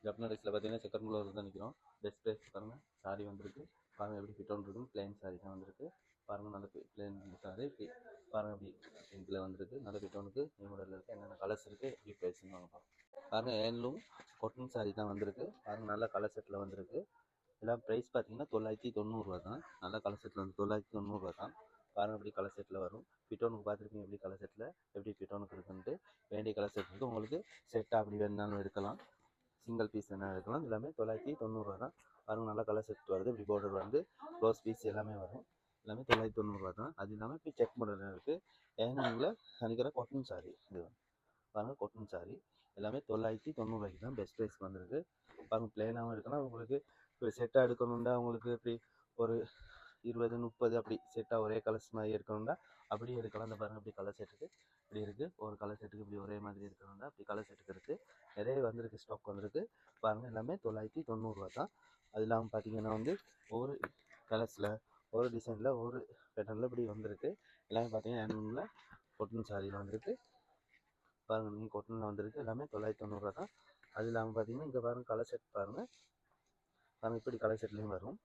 ஜப்னாடிக்ஸில் பார்த்தீங்கன்னா second floor தான் நிற்கிறோம். பெஸ்ட் ப்ரைஸ் பாருங்கள். சாரி வந்துருக்கு பாருங்கள், எப்படி ஃபிட் ஒன்று இருக்கும். பிளைன் சாரி தான் வந்துருக்கு பாருங்கள். நல்ல பிளைன் சாரி பாருங்கள், எப்படி பிங்கில் வந்துருக்கு. நல்ல ஃபிட் ஒன்றுக்கு நியூ மாடலில் இருக்குது. என்னென்ன கலர்ஸ் இருக்குது, எப்படி ப்ரைஸ்ன்னு வாங்க பாருங்கள். ஏன்லும் காட்டன் சாரி தான் வந்துருக்கு பாருங்கள். நல்ல கலர் செட்டில் வந்துருக்கு. எல்லாம் ப்ரைஸ் பார்த்தீங்கன்னா 990 தான். நல்ல கலர் செட்டில் வந்து 990 தான் பாருங்கள். எப்படி கலர் செட்டில் வரும். ஃபிட்டோனுக்கு பார்த்துருக்கீங்க எப்படி கலர் செட்டில் எப்படி ஃபிட்டோனுக்கு இருக்குன்ட்டு. வேண்டிய கலர் செட் இருக்குது. உங்களுக்கு செட்டாக அப்படி வேணுனாலும் எடுக்கலாம், சிங்கிள் பீஸ் என்ன எடுக்கலாம். எல்லாமே 990 தான் பாருங்கள். நல்ல கலர் செட் வருது. இப்படி பார்டர் வந்து க்ளோஸ் பீஸ் எல்லாமே வரும். எல்லாமே 990 தான். அது இல்லாமல் இப்போ செக் மாடல் இருக்குது. ஏன்னா நினைக்கிற காட்டன் சாரி இது பாருங்கள். காட்டன் சாரி எல்லாமே 990 தான் பெஸ்ட் ப்ரைஸ்க்கு வந்துருக்கு பாருங்கள். பிளெயினாகவும் எடுக்கலாம். உங்களுக்கு இப்போ செட்டாக எடுக்கணுன்னா உங்களுக்கு இப்படி ஒரு 20 30 அப்படி செட்டாக ஒரே கலர்ஸ் மாதிரி எடுக்கணும்னா அப்படியே எடுக்கலாம். அந்த பாருங்கள், இப்படி கலர் செட்டுக்கு இப்படி இருக்குது. ஒரு கலர் செட்டுக்கு இப்படி ஒரே மாதிரி இருக்கணும்னா அப்படி கலர் செட்டுக்கு இருக்குது. நிறைய வந்துருக்கு, ஸ்டாக் வந்துருக்கு பாருங்கள். எல்லாமே 990 தான். அது இல்லாமல் பார்த்தீங்கன்னா வந்து ஒவ்வொரு கலர்ஸில் ஒரு டிசைனில் ஒரு பேட்டர்னில் இப்படி வந்துருக்கு. எல்லாமே பார்த்தீங்கன்னா ஹேண்ட்லூமில் காட்டன் சாரியில் வந்துருக்கு பாருங்கள். நீங்கள் காட்டனில் வந்துருக்கு. எல்லாமே 990 தான். அது இல்லாமல் பார்த்தீங்கன்னா இங்கே பாருங்கள் கலர் செட் பாருங்கள். பாருங்கள் இப்படி கலர் செட்லேயும் வரும்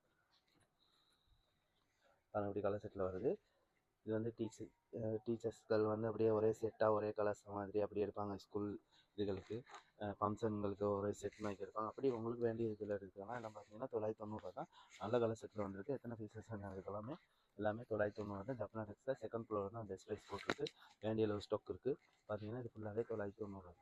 பாருங்கள். இப்படி கலர் செட்டில் வருது. இது வந்து டீச்சர்ஸ்கள் வந்து அப்படியே ஒரே செட்டாக ஒரே கலர்ஸ் மாதிரி அப்படி எடுப்பாங்க. ஸ்கூல் இதுகளுக்கு ஃபங்க்ஷன்களுக்கு ஒரே செட் மாதிரி எடுப்பாங்க. அப்படி உங்களுக்கு வேண்டிய இதில் எடுக்கலாம். எல்லாம் பார்த்தீங்கன்னா 990 தான். நல்ல கலர் செட்டில் வந்துருக்கு. எத்தனை பீசஸ் எடுக்கலாமே எல்லாமே 990 தான். ஜப்னாடிக்ஸில் செகண்ட் ஃப்ளோர் தான் பெஸ்ட் ப்ரைஸ் போட்டிருக்கு. வேண்டிய அளவு ஸ்டாக் இருக்குது பார்த்தீங்கன்னா. இது ஃபுல்லாகவே 990 தான்.